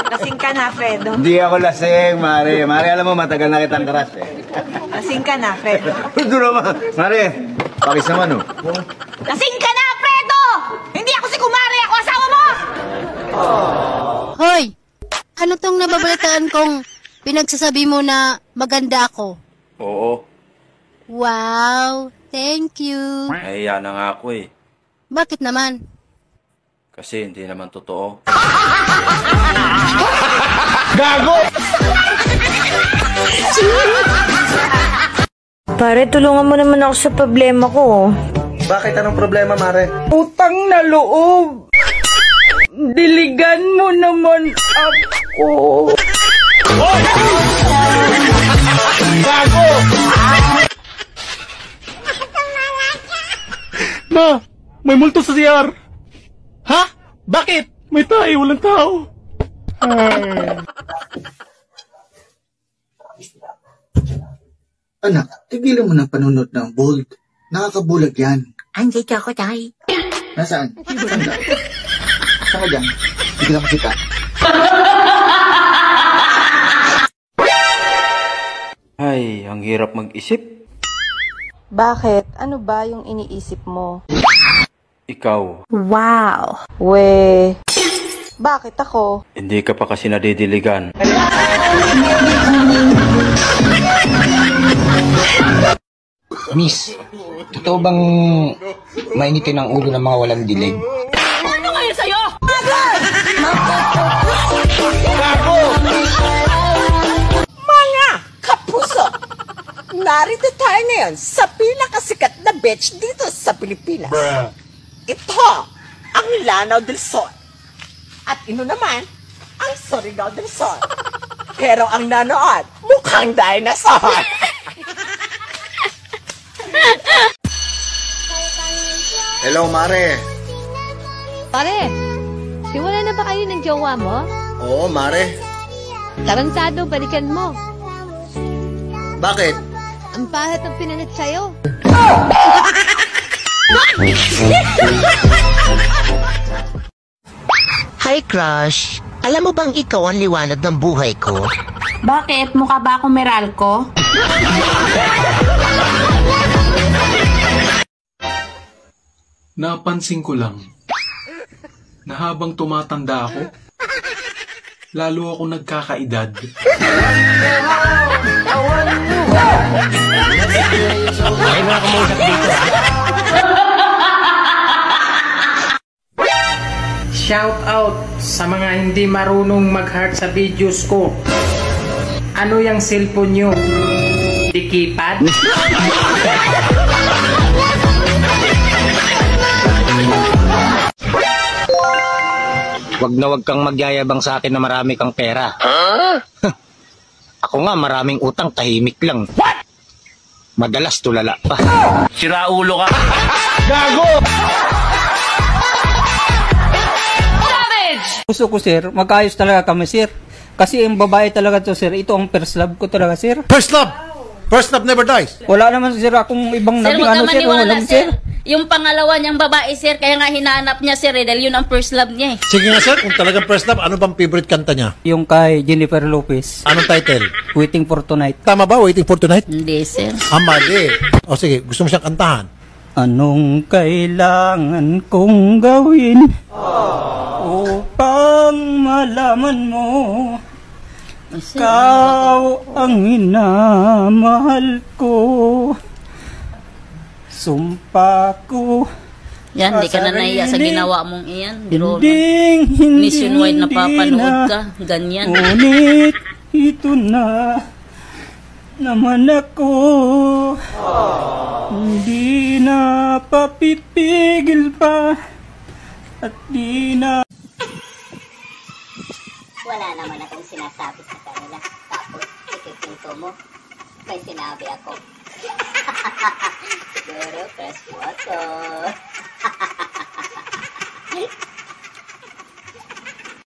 Lasing ka na, Fredo. Hindi ako lasing, Mare. Mare, alam mo, matagal na kitang crush eh. Lasing ka na, Fredo. Ito naman. Mare, pakis naman oh. Lasing ka na, Fredo! Hindi ako si Kumare, ako asawa mo! Hoy! Ano tong nababalitaan kong pinagsasabi mo na maganda ako? Oo. Wow! Thank you! Nahiya na nga ako eh. Bakit naman? Kasi hindi naman totoo. Gago! Pare, tulungan mo naman ako sa problema ko. Bakit? Anong problema, Mare? Utang na loob. Diligan mo naman ako. Gago! Ma, may multo sa CR. Ha? Bakit? May tayo, walang tao. Anak, tigilan mo na panunod ng bold. Nakakabulag yan. Andiyan ako, tay. Nasaan? Saan ka? Saan ka dyan? Hindi lang makita. Ay, ang hirap mag-isip. Bakit? Ano ba yung iniisip mo? Ikaw, Wow! We, bakit ako? hindi ka pa kasi nadidiligan. Miss, totoo bang mainitin ang ulo ng mga walang dilig? Ano kayo sa'yo? Mga kapuso, narito tayo ngayon sa pinakasikat na beach dito sa Pilipinas. Ito ang Lanao del Sol. At ino naman ang Surigao del Sol. Pero ang nanood, mukhang dinosaur. Hello, Mare. Pare, siwala na ba kayo ng jowa mo? Oo, Mare. Tarantado, balikan mo. Bakit? Ang pahat ng pinangat sa'yo. Hi, crush. Alam mo bang ikaw ang liwanag ng buhay ko? Bakit? Mukha ba akong Meralco? Napansin ko lang na habang tumatanda ako, lalo ako nagkakaedad. Ay, mga kamusap dito. Shout out sa mga hindi marunong mag-heart sa videos ko. Ano yung cellphone nyo? Dikipad? Wag na wag kang magyayabang sa akin na marami kang pera. Ako nga maraming utang, tahimik lang. What? Madalas tulala pa. Sira ulo ka! Gago! Gusto ko, sir, magkaayos talaga kami, sir. Kasi yung babae talaga to, sir. Ito ang first love ko talaga, sir. First love! First love never dies. Wala naman, sir, akong ibang Sir, nabing huwag ano, ka sir. maniwala, Walang, sir. Yung pangalawa niyang babae, sir, kaya nga hinahanap niya, sir, dahil yun ang first love niya eh. Sige nga sir, kung talagang first love, ano bang favorite kanta niya? Yung kay Jennifer Lopez. Anong title? Waiting for Tonight. Tama ba? Waiting for Tonight? Hindi, sir. Mali. O sige, gusto mo siyang kantahan? Anong kailangan kong gawin upang malaman mo ikaw ang minamahal ko? Sumpa ko. Yan, di ka na nahiya sa ginawa mong iyan. Biro Hindi nationwide na papanood ka. Ganyan. Ngunit ito na naman ako. Hindi na papipigil pa at di na. Wala naman akong sinasabi sa kanila. Tapos, ikikinto mo. May sinabi ako. Siguro, press photo.